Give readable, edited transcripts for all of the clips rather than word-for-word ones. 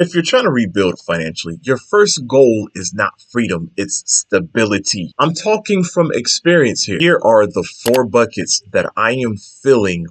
If you're trying to rebuild financially, your first goal is not freedom, it's stability. I'm talking from experience here. Here are the 4 buckets that I am filling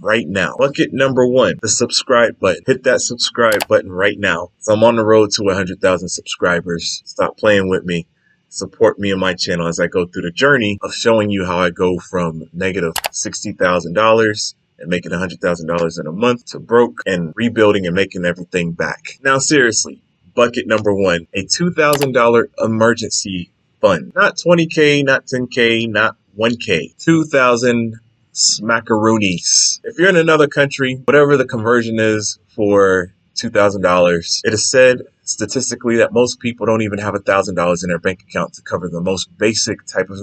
right now. Bucket number 1, the subscribe button. Hit that subscribe button right now. So I'm on the road to 100,000 subscribers. Stop playing with me. Support me and my channel as I go through the journey of showing you how I go from negative $60,000 and making $100,000 in a month to broke and rebuilding and making everything back. Now, seriously, bucket number 1, a $2,000 emergency fund. Not 20K, not 10K, not 1K. 2,000 smackaroonies. If you're in another country, whatever the conversion is for $2,000, it is said statistically that most people don't even have $1,000 in their bank account to cover the most basic type of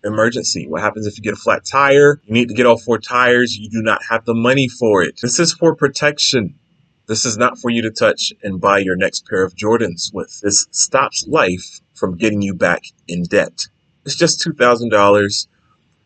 emergency. What happens if you get a flat tire? You need to get all 4 tires. You do not have the money for it. This is for protection. This is not for you to touch and buy your next pair of Jordans with. This stops life from getting you back in debt. It's just $2,000.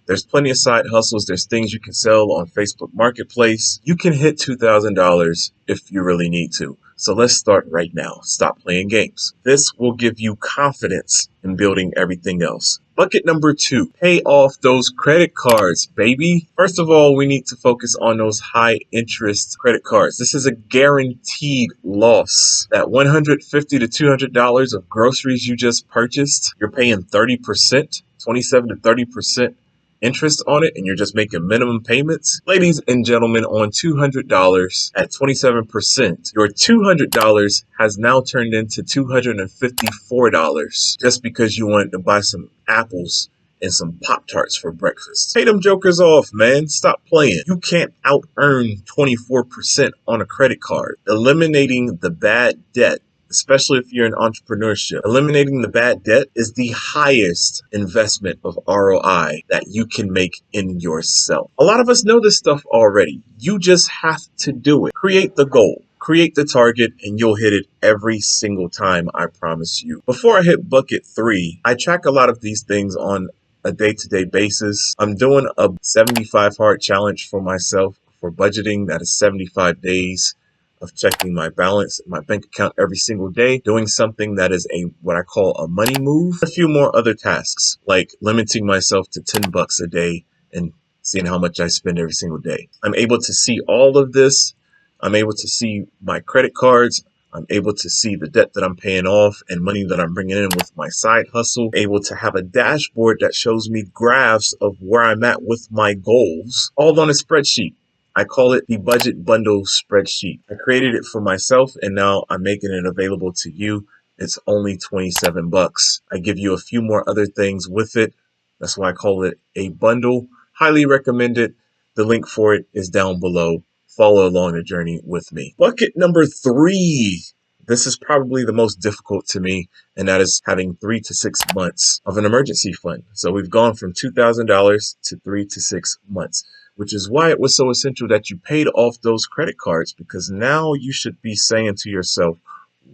There's plenty of side hustles. There's things you can sell on Facebook Marketplace. You can hit $2,000 if you really need to. So let's start right now. Stop playing games. This will give you confidence in building everything else. Bucket number 2, pay off those credit cards, baby. First of all, we need to focus on those high interest credit cards. This is a guaranteed loss. That $150 to $200 of groceries you just purchased, you're paying 30%, 27 to 30% interest on it, and you're just making minimum payments. Ladies and gentlemen, on $200 at 27%, your $200 has now turned into $254 just because you wanted to buy some apples and some Pop-Tarts for breakfast. Pay them jokers off, man. Stop playing. You can't out-earn 24% on a credit card. Eliminating the bad debt, especially if you're in entrepreneurship. Eliminating the bad debt is the highest investment of ROI that you can make in yourself. A lot of us know this stuff already. You just have to do it. Create the goal. Create the target and you'll hit it every single time, I promise you. Before I hit bucket 3, I track a lot of these things on a day-to-day basis. I'm doing a 75 hard challenge for myself for budgeting. That is 75 days of checking my balance, my bank account every single day, doing something that is what I call a money move. A few more other tasks, like limiting myself to $10 a day and seeing how much I spend every single day. I'm able to see all of this. I'm able to see my credit cards. I'm able to see the debt that I'm paying off and money that I'm bringing in with my side hustle. Able to have a dashboard that shows me graphs of where I'm at with my goals, all on a spreadsheet. I call it the budget bundle spreadsheet. I created it for myself and now I'm making it available to you. It's only 27 bucks. I give you a few more other things with it. That's why I call it a bundle. Highly recommend it. The link for it is down below. Follow along the journey with me. Bucket number 3. This is probably the most difficult to me, and that is having 3 to 6 months of an emergency fund. So we've gone from $2,000 to 3 to 6 months. Which is why it was so essential that you paid off those credit cards, because now you should be saying to yourself,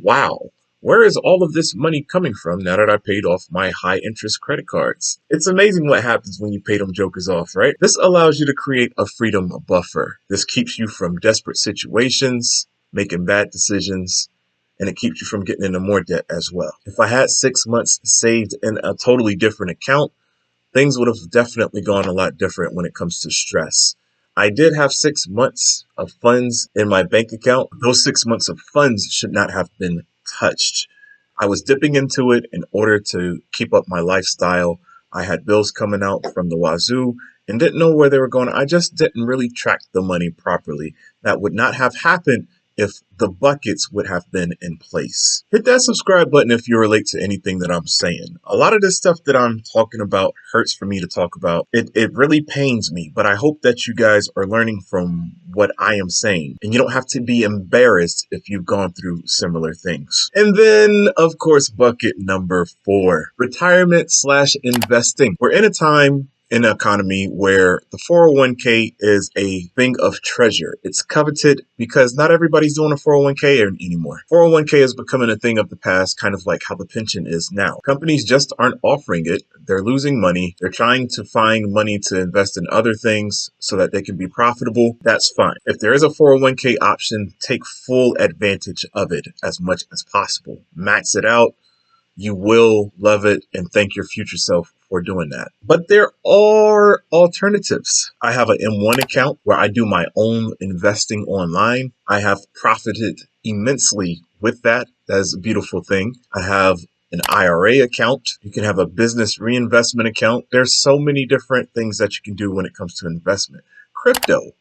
wow, where is all of this money coming from now that I paid off my high interest credit cards? It's amazing what happens when you pay them jokers off, right? This allows you to create a freedom buffer. This keeps you from desperate situations, making bad decisions, and it keeps you from getting into more debt as well. If I had 6 months saved in a totally different account, things would have definitely gone a lot different when it comes to stress. I did have 6 months of funds in my bank account. Those 6 months of funds should not have been touched. I was dipping into it in order to keep up my lifestyle. I had bills coming out from the wazoo and didn't know where they were going. I just didn't really track the money properly. That would not have happened if the buckets would have been in place. Hit that subscribe button if you relate to anything that I'm saying. A lot of this stuff that I'm talking about hurts for me to talk about. It really pains me, but I hope that you guys are learning from what I am saying. And you don't have to be embarrassed if you've gone through similar things. And then, of course, bucket number 4, retirement/investing. We're in a time in an economy where the 401k is a thing of treasure. It's coveted because not everybody's doing a 401k anymore. 401k is becoming a thing of the past, kind of like how the pension is now. Companies just aren't offering it. They're losing money. They're trying to find money to invest in other things so that they can be profitable. That's fine. If there is a 401k option, take full advantage of it as much as possible. Max it out. You will love it and thank your future self for doing that. But there are alternatives. I have an M1 account where I do my own investing online. I have profited immensely with that. That's a beautiful thing. I have an IRA account. You can have a business reinvestment account. There's so many different things that you can do when it comes to investment. Crypto,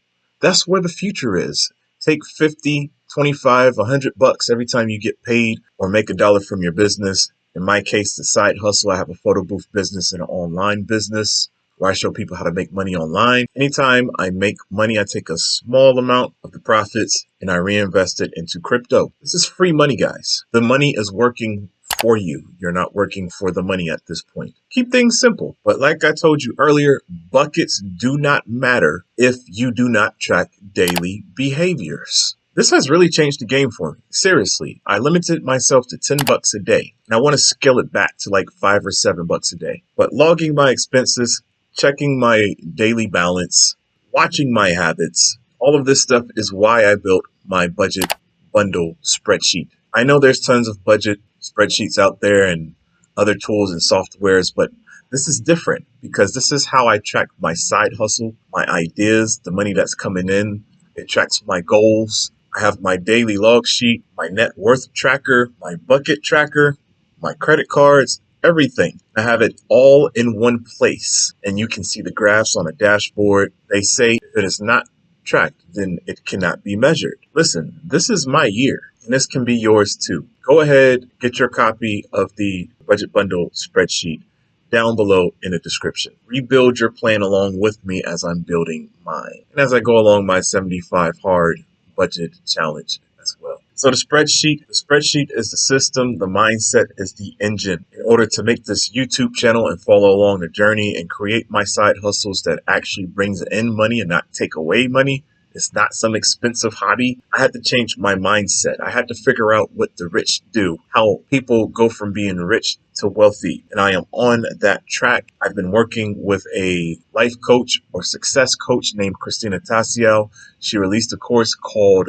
that's where the future is. Take 50, 25, $100 every time you get paid or make $1 from your business. In my case, the side hustle, I have a photo booth business and an online business where I show people how to make money online. Anytime I make money, I take a small amount of the profits and I reinvest it into crypto. This is free money, guys. The money is working for you. You're not working for the money at this point. Keep things simple. But like I told you earlier, buckets do not matter if you do not track daily behaviors. This has really changed the game for me. Seriously, I limited myself to $10 a day, and I want to scale it back to like $5 or $7 a day. But logging my expenses, checking my daily balance, watching my habits, all of this stuff is why I built my budget bundle spreadsheet. I know there's tons of budget spreadsheets out there and other tools and softwares, but this is different because this is how I track my side hustle, my ideas, the money that's coming in. It tracks my goals. I have my daily log sheet, my net worth tracker, my bucket tracker, my credit cards, everything. I have it all in one place, and you can see the graphs on a dashboard. They say if it is not tracked, then it cannot be measured. Listen, this is my year, and this can be yours too. Go ahead, get your copy of the Budget Bundle spreadsheet down below in the description. Rebuild your plan along with me as I'm building mine, and as I go along my 75 hard budget challenge as well. So the spreadsheet is the system, the mindset is the engine. In order to make this YouTube channel and follow along the journey and create my side hustles that actually brings in money and not take away money, it's not some expensive hobby. I had to change my mindset. I had to figure out what the rich do, how people go from being rich to wealthy. And I am on that track. I've been working with a life coach or success coach named Christina Tassiel. She released a course called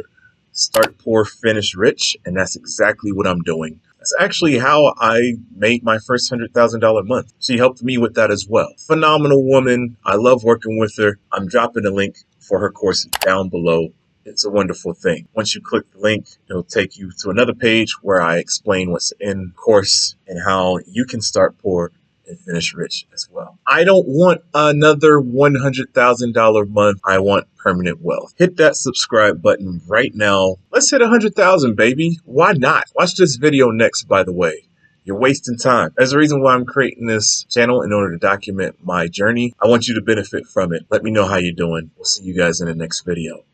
Start Poor, Finish Rich. And that's exactly what I'm doing. That's actually how I made my first $100,000 month. She helped me with that as well. Phenomenal woman. I love working with her. I'm dropping a link for her course down below. It's a wonderful thing. Once you click the link, it'll take you to another page where I explain what's in the course and how you can start poor and finish rich as well. I don't want another $100,000 month. I want permanent wealth. Hit that subscribe button right now. Let's hit 100,000, baby. Why not? Watch this video next, by the way. You're wasting time. There's a reason why I'm creating this channel, in order to document my journey. I want you to benefit from it. Let me know how you're doing. We'll see you guys in the next video.